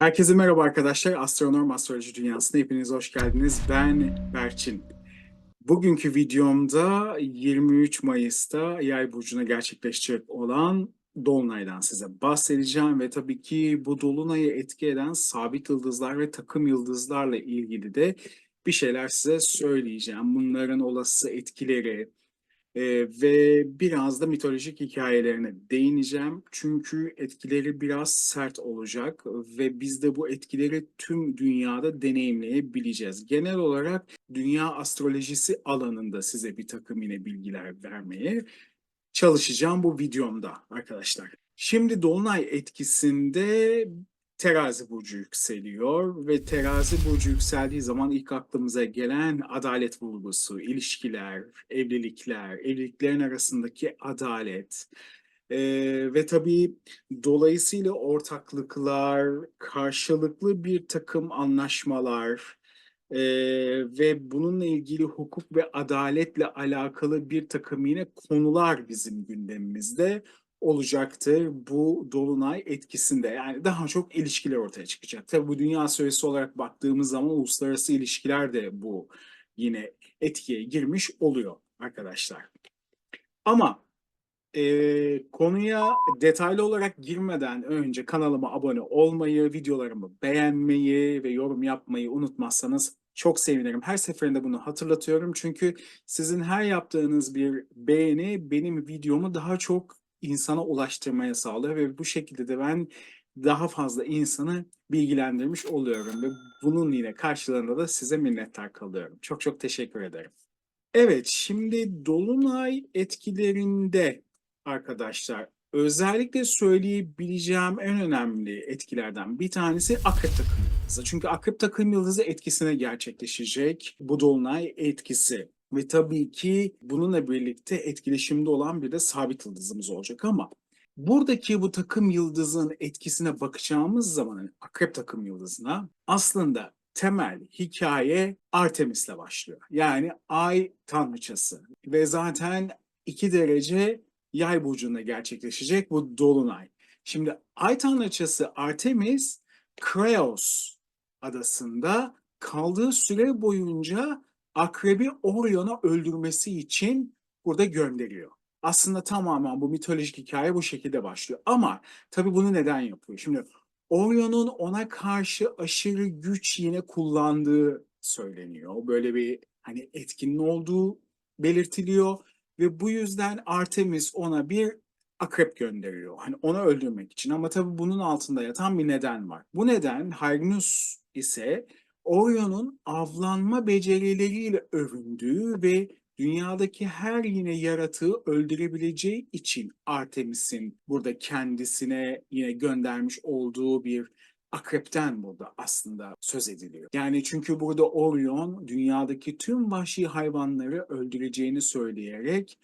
Herkese merhaba arkadaşlar. Astronom Astroloji Dünyası'na hepiniz hoş geldiniz. Ben Berçin. Bugünkü videomda 23 Mayıs'ta Yay burcuna gerçekleşecek olan Dolunay'dan size bahsedeceğim ve tabii ki bu Dolunay'ı etki eden sabit yıldızlar ve takım yıldızlarla ilgili de bir şeyler size söyleyeceğim. Bunların olası etkileri, ve biraz da mitolojik hikayelerine değineceğim. Çünkü etkileri biraz sert olacak ve biz de bu etkileri tüm dünyada deneyimleyebileceğiz. Genel olarak dünya astrolojisi alanında size bir takım yine bilgiler vermeye çalışacağım bu videomda arkadaşlar. Şimdi Dolunay etkisinde Terazi burcu yükseliyor ve Terazi burcu yükseldiği zaman ilk aklımıza gelen adalet vurgusu, ilişkiler, evlilikler, evliliklerin arasındaki adalet. Ve tabii dolayısıyla ortaklıklar, karşılıklı bir takım anlaşmalar, ve bununla ilgili hukuk ve adaletle alakalı bir takım yine konular bizim gündemimizde olacaktır bu dolunay etkisinde. Yani daha çok ilişkiler ortaya çıkacak. Tabii bu dünya süresi olarak baktığımız zaman uluslararası ilişkiler de bu yine etkiye girmiş oluyor arkadaşlar. Ama konuya detaylı olarak girmeden önce kanalıma abone olmayı, videolarımı beğenmeyi ve yorum yapmayı unutmazsanız çok sevinirim. Her seferinde bunu hatırlatıyorum çünkü sizin her yaptığınız bir beğeni benim videomu daha çok insana ulaştırmaya sağlıyor ve bu şekilde de ben daha fazla insanı bilgilendirmiş oluyorum ve bunun yine karşılığında da size minnettar kalıyorum. Çok çok teşekkür ederim. Evet, şimdi dolunay etkilerinde arkadaşlar özellikle söyleyebileceğim en önemli etkilerden bir tanesi akrep takım yıldızı. Çünkü akrep takım yıldızı etkisine gerçekleşecek bu dolunay etkisi. Ve tabii ki bununla birlikte etkileşimde olan bir de sabit yıldızımız olacak ama buradaki bu takım yıldızın etkisine bakacağımız zaman hani akrep takım yıldızına aslında temel hikaye Artemis'le başlıyor. Yani ay tanrıçası ve zaten 2 derece yay burcunda gerçekleşecek bu dolunay. Şimdi ay tanrıçası Artemis Kreos adasında kaldığı süre boyunca akrebi Orion'u öldürmesi için burada gönderiyor. Aslında tamamen bu mitolojik hikaye bu şekilde başlıyor. Ama tabii bunu neden yapıyor? Şimdi Orion'un ona karşı aşırı güç yine kullandığı söyleniyor. Böyle bir hani etkinin olduğu belirtiliyor ve bu yüzden Artemis ona bir akrep gönderiyor. Hani onu öldürmek için ama tabii bunun altında yatan bir neden var. Bu neden Hygnus ise Orion'un avlanma becerileriyle övündüğü ve dünyadaki her yine yaratığı öldürebileceği için Artemis'in burada kendisine yine göndermiş olduğu bir akrepten burada aslında söz ediliyor. Yani çünkü burada Orion dünyadaki tüm vahşi hayvanları öldüreceğini söyleyerek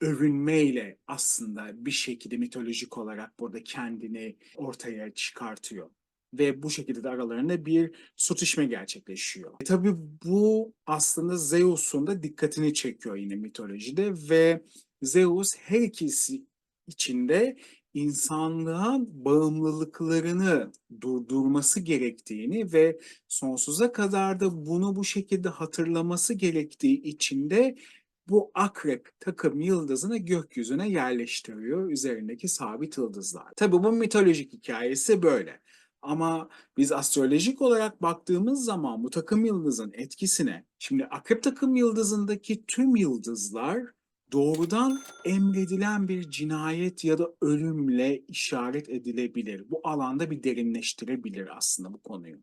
övünmeyle aslında bir şekilde mitolojik olarak burada kendini ortaya çıkartıyor. Ve bu şekilde de aralarında bir sürtüşme gerçekleşiyor. Tabii bu aslında Zeus'un da dikkatini çekiyor yine mitolojide ve Zeus her ikisi içinde insanlığa bağımlılıklarını durdurması gerektiğini ve sonsuza kadar da bunu bu şekilde hatırlaması gerektiği için de bu akrep takım yıldızını gökyüzüne yerleştiriyor üzerindeki sabit yıldızlar. Tabii bu mitolojik hikayesi böyle. Ama biz astrolojik olarak baktığımız zaman bu takım yıldızın etkisine, şimdi akrep takım yıldızındaki tüm yıldızlar doğrudan emredilen bir cinayet ya da ölümle işaret edilebilir. Bu alanda bir derinleştirebilir aslında bu konuyu.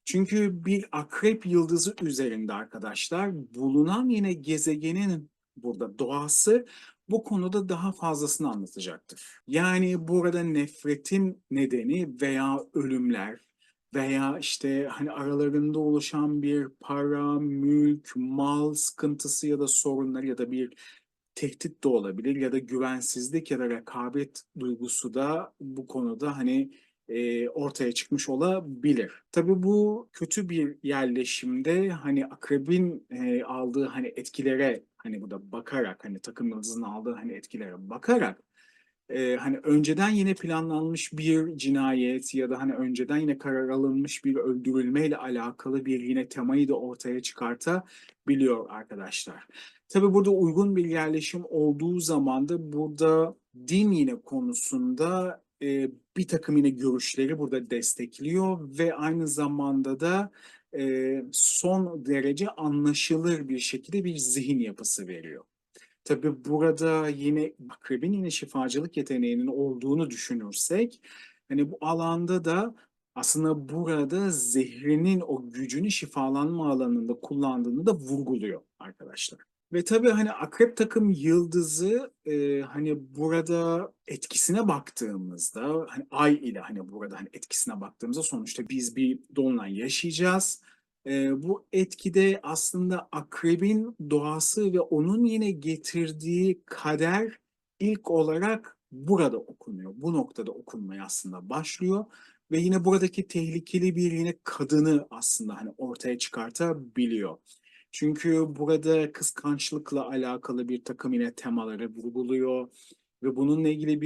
Çünkü bir akrep yıldızı üzerinde arkadaşlar bulunan yine gezegenin burada doğası bu konuda daha fazlasını anlatacaktır. Yani burada nefretin nedeni veya ölümler veya işte hani aralarında oluşan bir para, mülk, mal sıkıntısı ya da sorunları ya da bir tehdit de olabilir ya da güvensizlik ya da rekabet duygusu da bu konuda hani ortaya çıkmış olabilir. Tabii bu kötü bir yerleşimde hani akrebin aldığı hani etkilere hani burada bakarak hani takım yıldızının aldığı hani etkilere bakarak Hani önceden yine planlanmış bir cinayet ya da hani önceden yine karar alınmış bir öldürülmeyle alakalı bir yine temayı da ortaya çıkartabiliyor arkadaşlar. Tabii burada uygun bir yerleşim olduğu zaman da burada din yine konusunda bir takım yine görüşleri burada destekliyor ve aynı zamanda da son derece anlaşılır bir şekilde bir zihin yapısı veriyor. Tabii burada yine akrebin yine şifacılık yeteneğinin olduğunu düşünürsek, hani bu alanda da aslında burada zehrinin o gücünü şifalanma alanında kullandığını da vurguluyor arkadaşlar. Ve tabii hani akrep takım yıldızı hani burada etkisine baktığımızda hani ay ile hani burada hani etkisine baktığımızda sonuçta biz bir dolunay yaşayacağız. Bu etkide aslında akrebin doğası ve onun yine getirdiği kader ilk olarak burada okunuyor. Bu noktada okunmaya aslında başlıyor ve yine buradaki tehlikeli bir yine kadını aslında hani ortaya çıkartabiliyor. Çünkü burada kıskançlıkla alakalı bir takım yine temaları vurguluyor ve bununla ilgili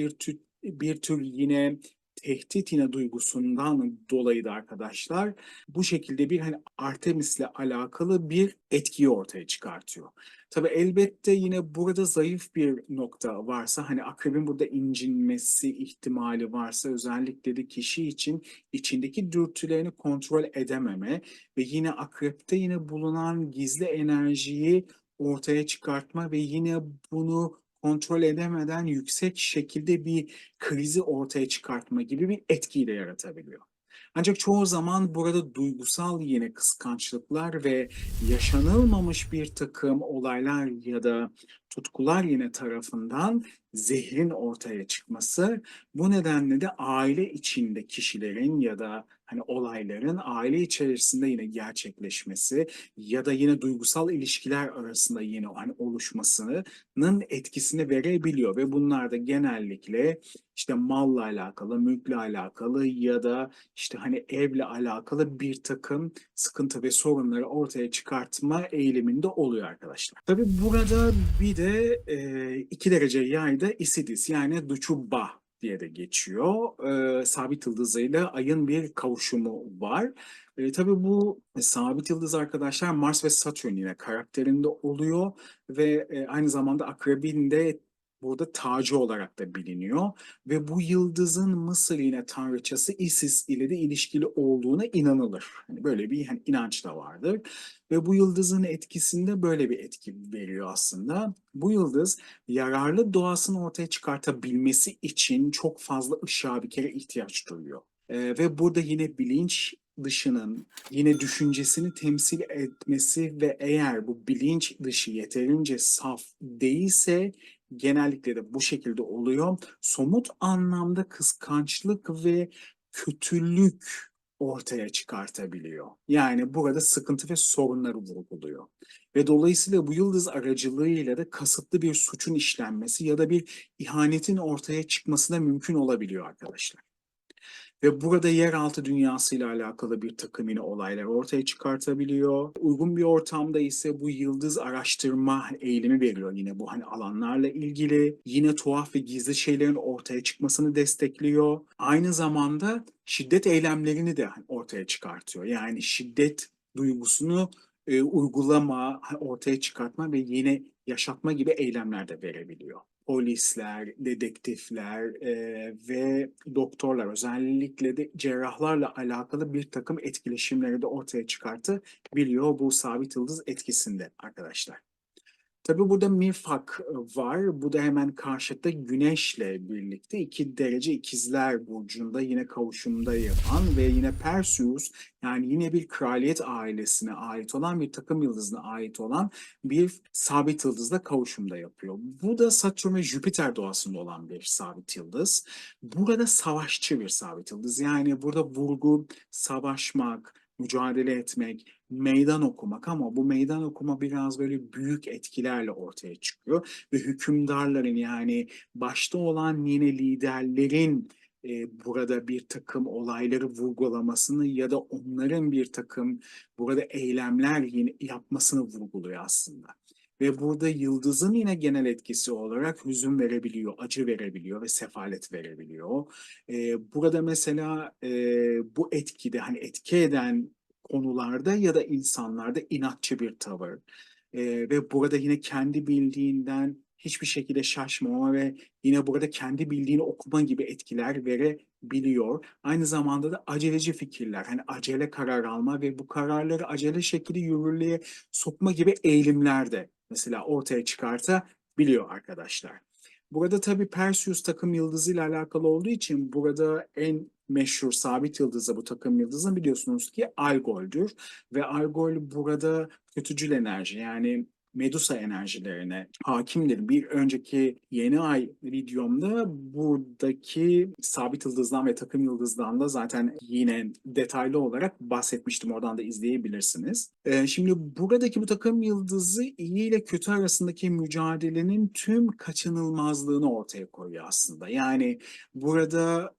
bir tür yine tehdit yine duygusundan dolayı da arkadaşlar bu şekilde bir hani Artemis'le alakalı bir etkiyi ortaya çıkartıyor. Tabii elbette yine burada zayıf bir nokta varsa hani akrebin burada incinmesi ihtimali varsa özellikle de kişi için içindeki dürtülerini kontrol edememe ve yine akrepte yine bulunan gizli enerjiyi ortaya çıkartma ve yine bunu kontrol edemeden yüksek şekilde bir krizi ortaya çıkartma gibi bir etkiyi de yaratabiliyor. Ancak çoğu zaman burada duygusal yine kıskançlıklar ve yaşanılmamış bir takım olaylar ya da tutkular yine tarafından zehrin ortaya çıkması, bu nedenle de aile içinde kişilerin ya da hani olayların aile içerisinde yine gerçekleşmesi ya da yine duygusal ilişkiler arasında yine hani oluşmasının etkisini verebiliyor ve bunlar da genellikle işte malla alakalı, mülkle alakalı ya da işte hani evle alakalı bir takım sıkıntı ve sorunları ortaya çıkartma eğiliminde oluyor arkadaşlar. Tabii burada bir de 2 derece yayda Isidis yani Duçuba diye de geçiyor. Sabit yıldızıyla ayın bir kavuşumu var. Tabii bu sabit yıldız arkadaşlar Mars ve Satürn yine karakterinde oluyor ve aynı zamanda akrebin de burada tacı olarak da biliniyor ve bu yıldızın Mısır yine tanrıçası Isis ile de ilişkili olduğuna inanılır. Hani böyle bir hani inanç da vardır ve bu yıldızın etkisinde böyle bir etki veriyor aslında. Bu yıldız yararlı doğasını ortaya çıkartabilmesi için çok fazla ışığa bir kere ihtiyaç duyuyor. Ve burada yine bilinç dışının yine düşüncesini temsil etmesi ve eğer bu bilinç dışı yeterince saf değilse genellikle de bu şekilde oluyor. Somut anlamda kıskançlık ve kötülük ortaya çıkartabiliyor. Yani burada sıkıntı ve sorunları vurguluyor. Ve dolayısıyla bu yıldız aracılığıyla da kasıtlı bir suçun işlenmesi ya da bir ihanetin ortaya çıkması da mümkün olabiliyor arkadaşlar. Ve burada yeraltı dünyasıyla alakalı bir takım yine olaylar ortaya çıkartabiliyor. Uygun bir ortamda ise bu yıldız araştırma eğilimi veriyor yine bu hani alanlarla ilgili. Yine tuhaf ve gizli şeylerin ortaya çıkmasını destekliyor. Aynı zamanda şiddet eylemlerini de hani ortaya çıkartıyor. Yani şiddet duygusunu uygulama, ortaya çıkartma ve yine yaşatma gibi eylemler de verebiliyor. Polisler, dedektifler ve doktorlar özellikle de cerrahlarla alakalı bir takım etkileşimleri de ortaya çıkartabiliyor bu sabit yıldız etkisinde arkadaşlar. Tabii burada Mifak var. Bu da hemen karşıtta Güneş'le birlikte 2 derece ikizler burcunda yine kavuşumda yapan ve yine Perseus yani yine bir kraliyet ailesine ait olan bir takım yıldızına ait olan bir sabit yıldızla kavuşumda yapıyor. Bu da Satürn ve Jüpiter doğasında olan bir sabit yıldız. Burada savaşçı bir sabit yıldız. Yani burada vurgu, savaşmak, mücadele etmek, meydan okumak ama bu meydan okuma biraz böyle büyük etkilerle ortaya çıkıyor ve hükümdarların yani başta olan yine liderlerin burada bir takım olayları vurgulamasını ya da onların bir takım burada eylemler yine yapmasını vurguluyor aslında. ve burada yıldızın yine genel etkisi olarak hüzün verebiliyor, acı verebiliyor ve sefalet verebiliyor. Burada mesela bu etkide hani etki eden konularda ya da insanlarda inatçı bir tavır. Ve burada yine kendi bildiğinden hiçbir şekilde şaşmama ve yine burada kendi bildiğini okuma gibi etkiler verebiliyor. Aynı zamanda da aceleci fikirler, hani acele karar alma ve bu kararları acele şekilde yürürlüğe sokma gibi eğilimler de mesela ortaya çıkartabiliyor arkadaşlar. Burada tabii Perseus takım yıldızı ile alakalı olduğu için burada en meşhur sabit yıldızı bu takım yıldızı biliyorsunuz ki Algol'dür. Ve Algol burada kötücül enerji yani Medusa enerjilerine hakimdir. Bir önceki yeni ay videomda buradaki sabit yıldızdan ve takım yıldızdan da zaten yine detaylı olarak bahsetmiştim. Oradan da izleyebilirsiniz. Şimdi buradaki bu takım yıldızı iyi ile kötü arasındaki mücadelenin tüm kaçınılmazlığını ortaya koyuyor aslında. Yani burada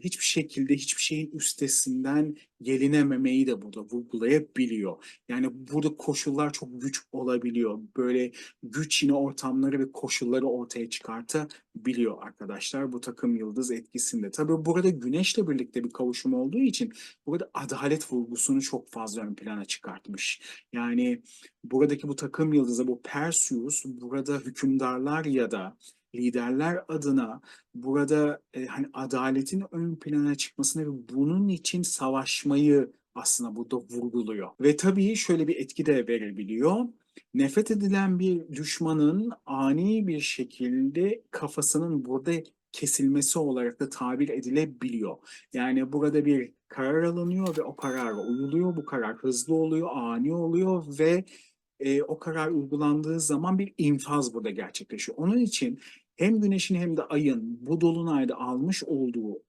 hiçbir şekilde hiçbir şeyin üstesinden gelinememeyi de burada vurgulayabiliyor. Yani burada koşullar çok güç olabiliyor. Böyle güç yine ortamları ve koşulları ortaya çıkartabiliyor arkadaşlar bu takım yıldız etkisinde. Tabii burada güneşle birlikte bir kavuşum olduğu için burada adalet vurgusunu çok fazla ön plana çıkartmış. Yani buradaki bu takım yıldızı bu Perseus burada hükümdarlar ya da liderler adına burada hani adaletin ön plana çıkmasını ve bunun için savaşmayı aslında burada vurguluyor. Ve tabii şöyle bir etki de verebiliyor. Nefret edilen bir düşmanın ani bir şekilde kafasının burada kesilmesi olarak da tabir edilebiliyor. Yani burada bir karar alınıyor ve o karara uyuluyor. Bu karar hızlı oluyor, ani oluyor ve o karar uygulandığı zaman bir infaz burada gerçekleşiyor. Onun için hem Güneş'in hem de Ay'ın bu dolunayda almış olduğu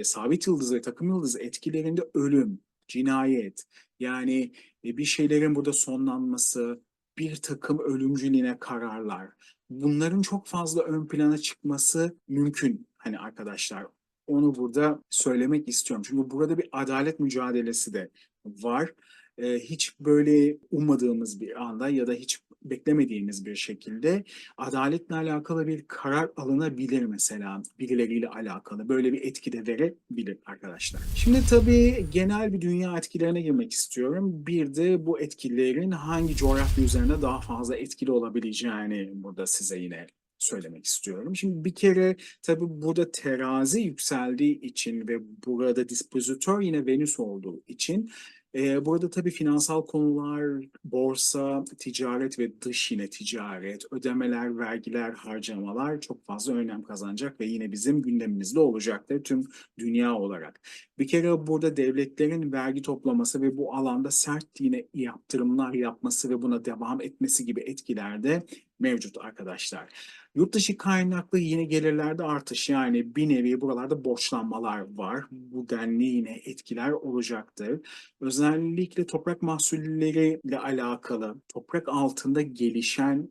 sabit yıldız ve takım yıldızı etkilerinde ölüm, cinayet, yani bir şeylerin burada sonlanması, bir takım ölümcül yine kararlar. Bunların çok fazla ön plana çıkması mümkün hani arkadaşlar. Onu burada söylemek istiyorum. Çünkü burada bir adalet mücadelesi de var. Hiç böyle ummadığımız bir anda ya da hiç beklemediğimiz bir şekilde adaletle alakalı bir karar alınabilir mesela birileriyle alakalı. Böyle bir etki de verebilir arkadaşlar. Şimdi tabii genel bir dünya etkilerine girmek istiyorum. Bir de bu etkilerin hangi coğrafya üzerinde daha fazla etkili olabileceğini burada size yine söylemek istiyorum. Şimdi bir kere tabii burada terazi yükseldiği için ve burada dispozitör yine Venüs olduğu için burada tabii finansal konular, borsa, ticaret ve dış yine ticaret, ödemeler, vergiler, harcamalar çok fazla önem kazanacak ve yine bizim gündemimizde olacaktır tüm dünya olarak. Bir kere burada devletlerin vergi toplaması ve bu alanda sert yine yaptırımlar yapması ve buna devam etmesi gibi etkiler de mevcut arkadaşlar. Yurt dışı kaynaklı yine gelirlerde artış yani bir nevi buralarda borçlanmalar var. Bu denli yine etkiler olacaktır. Özellikle toprak mahsulleriyle alakalı, toprak altında gelişen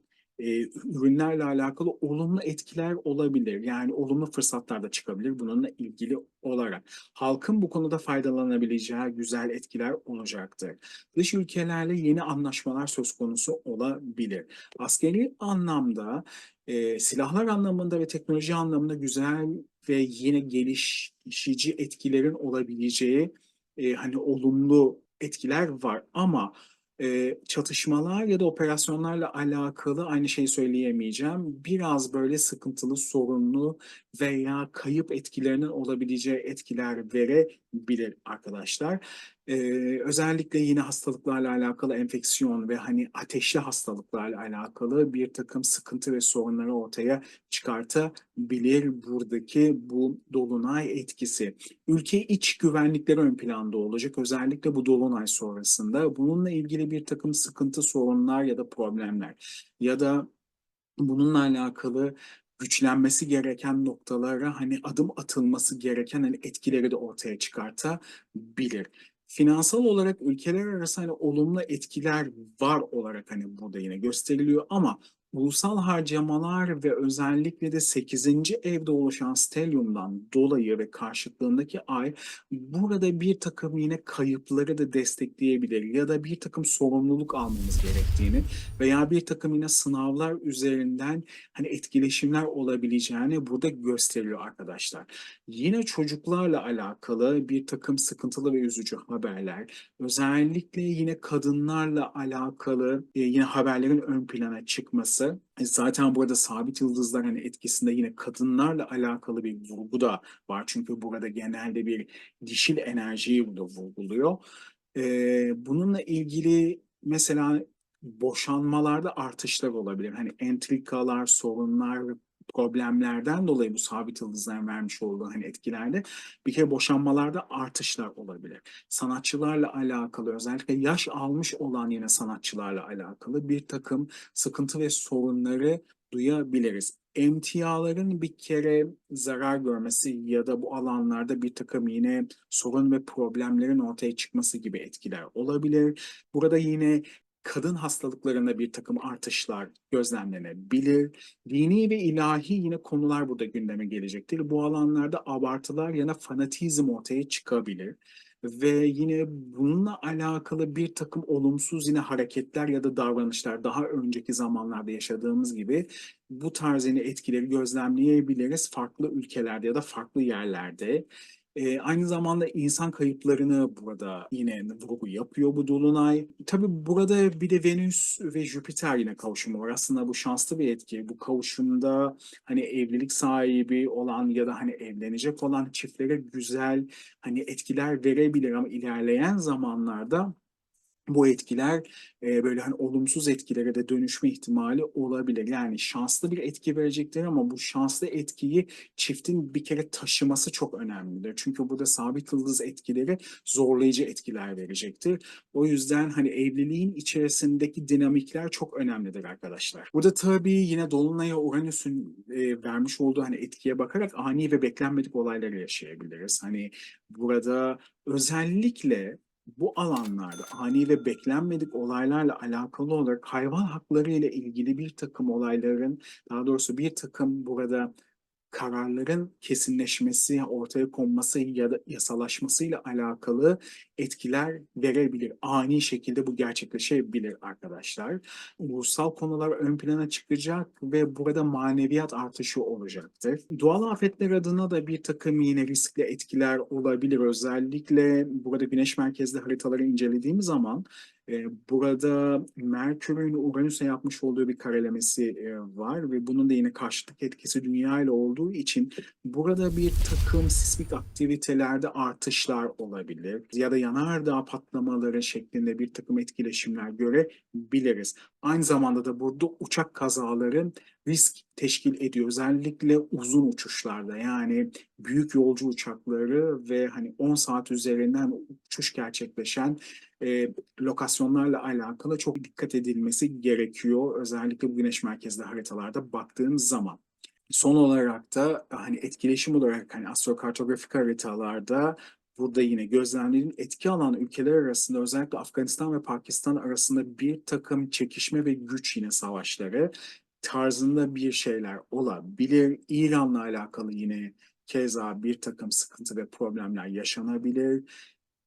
ürünlerle alakalı olumlu etkiler olabilir. Yani olumlu fırsatlar da çıkabilir bununla ilgili olarak. Halkın bu konuda faydalanabileceği güzel etkiler olacaktır. Dış ülkelerle yeni anlaşmalar söz konusu olabilir. Askeri anlamda, silahlar anlamında ve teknoloji anlamında güzel ve yine gelişici etkilerin olabileceği hani olumlu etkiler var ama çatışmalar ya da operasyonlarla alakalı aynı şeyi söyleyemeyeceğim. Biraz böyle sıkıntılı, sorunlu veya kayıp etkilerinin olabileceği etkiler verebilir arkadaşlar. Özellikle yine hastalıklarla alakalı enfeksiyon ve hani ateşli hastalıklarla alakalı bir takım sıkıntı ve sorunları ortaya çıkartabilir buradaki bu dolunay etkisi. Ülke iç güvenlikleri ön planda olacak. Özellikle bu dolunay sonrasında bununla ilgili bir takım sıkıntı, sorunlar ya da problemler ya da bununla alakalı güçlenmesi gereken noktalara hani adım atılması gereken hani etkileri de ortaya çıkartabilir. Finansal olarak ülkeler arası hani olumlu etkiler var olarak hani burada yine gösteriliyor ama Ulusal harcamalar ve özellikle de 8. evde oluşan stelyumdan dolayı ve karşıtlığındaki ay burada bir takım yine kayıpları da destekleyebilir ya da bir takım sorumluluk almamız gerektiğini veya bir takım yine sınavlar üzerinden hani etkileşimler olabileceğini burada gösteriyor arkadaşlar. Yine çocuklarla alakalı bir takım sıkıntılı ve üzücü haberler, özellikle yine kadınlarla alakalı yine haberlerin ön plana çıkması. Zaten burada sabit yıldızlar hani etkisinde yine kadınlarla alakalı bir vurgu da var. Çünkü burada genelde bir dişil enerjiyi burada vurguluyor. Bununla ilgili mesela boşanmalarda artışlar olabilir. Hani entrikalar, sorunlar, problemlerden dolayı bu sabit yıldızların vermiş olduğu hani etkilerde bir kere boşanmalarda artışlar olabilir. Sanatçılarla alakalı, özellikle yaş almış olan yine sanatçılarla alakalı bir takım sıkıntı ve sorunları duyabiliriz. Emtiaların bir kere zarar görmesi ya da bu alanlarda bir takım yine sorun ve problemlerin ortaya çıkması gibi etkiler olabilir. Burada yine kadın hastalıklarında bir takım artışlar gözlemlenebilir. Dini ve ilahi yine konular burada gündeme gelecektir. Bu alanlarda abartılar yana fanatizm ortaya çıkabilir. Ve yine bununla alakalı bir takım olumsuz yine hareketler ya da davranışlar daha önceki zamanlarda yaşadığımız gibi bu tarz yine etkileri gözlemleyebiliriz farklı ülkelerde ya da farklı yerlerde. Aynı zamanda insan kayıplarını burada yine vurgu yapıyor bu dolunay. Tabii burada bir de Venüs ve Jüpiter yine kavuşumu var. Aslında bu şanslı bir etki. Bu kavuşumda hani evlilik sahibi olan ya da hani evlenecek olan çiftlere güzel hani etkiler verebilir ama ilerleyen zamanlarda bu etkiler böyle hani olumsuz etkilere de dönüşme ihtimali olabilir. Yani şanslı bir etki verecektir ama bu şanslı etkiyi çiftin bir kere taşıması çok önemlidir. Çünkü burada sabit yıldız etkileri zorlayıcı etkiler verecektir. O yüzden hani evliliğin içerisindeki dinamikler çok önemlidir arkadaşlar. Burada tabii yine Dolunay'a Uranüs'ün vermiş olduğu hani etkiye bakarak ani ve beklenmedik olayları yaşayabiliriz. Hani burada özellikle bu alanlarda ani ve beklenmedik olaylarla alakalı olarak hayvan hakları ile ilgili bir takım olayların, daha doğrusu bir takım burada kararların kesinleşmesi, ortaya konması ya da yasalaşmasıyla alakalı etkiler verebilir. Ani şekilde bu gerçekleşebilir arkadaşlar. Ulusal konular ön plana çıkacak ve burada maneviyat artışı olacaktır. Doğal afetler adına da bir takım yine riskli etkiler olabilir. Özellikle burada güneş merkezli haritaları incelediğimiz zaman burada Merkür'ün Uranüs'e yapmış olduğu bir karelemesi var ve bunun da yine karşıtlık etkisi Dünya ile olduğu için burada bir takım sismik aktivitelerde artışlar olabilir ya da yanardağ patlamaları şeklinde bir takım etkileşimler görebiliriz. Aynı zamanda da burada uçak kazaları risk teşkil ediyor. Özellikle uzun uçuşlarda yani büyük yolcu uçakları ve hani 10 saat üzerinden uçuş gerçekleşen lokasyonlarla alakalı çok dikkat edilmesi gerekiyor. Özellikle bu güneş merkezli haritalarda baktığımız zaman. Son olarak da hani etkileşim olarak hani astrokartografik haritalarda burada yine gözlemlerin etki alan ülkeler arasında özellikle Afganistan ve Pakistan arasında bir takım çekişme ve güç yine savaşları tarzında bir şeyler olabilir. İran'la alakalı yine keza bir takım sıkıntı ve problemler yaşanabilir.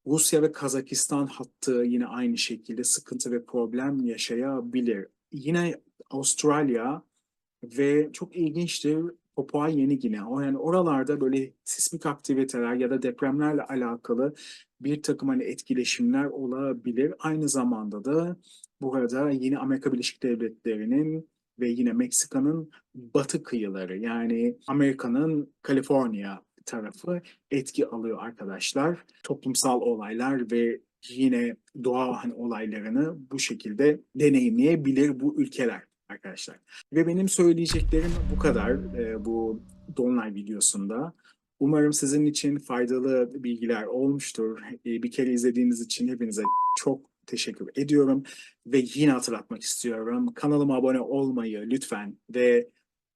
Rusya ve Kazakistan hattı yine aynı şekilde sıkıntı ve problem yaşayabilir. Yine Avustralya ve çok ilginçtir Papua Yeni Gine. Yani oralarda böyle sismik aktiviteler ya da depremlerle alakalı bir takım hani etkileşimler olabilir. Aynı zamanda da burada yine Amerika Birleşik Devletleri'nin ve yine Meksika'nın batı kıyıları yani Amerika'nın Kaliforniya tarafı etki alıyor arkadaşlar. Toplumsal olaylar ve yine doğa hani olaylarını bu şekilde deneyimleyebilir bu ülkeler arkadaşlar. Ve benim söyleyeceklerim bu kadar bu Dolunay videosunda. Umarım sizin için faydalı bilgiler olmuştur. Bir kere izlediğiniz için hepinize çok teşekkür ediyorum. Ve yine hatırlatmak istiyorum. Kanalıma abone olmayı lütfen ve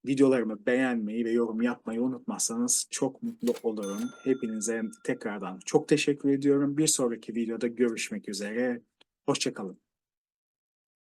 videolarımı beğenmeyi ve yorum yapmayı unutmazsanız çok mutlu olurum. Hepinize tekrardan çok teşekkür ediyorum. Bir sonraki videoda görüşmek üzere. Hoşça kalın.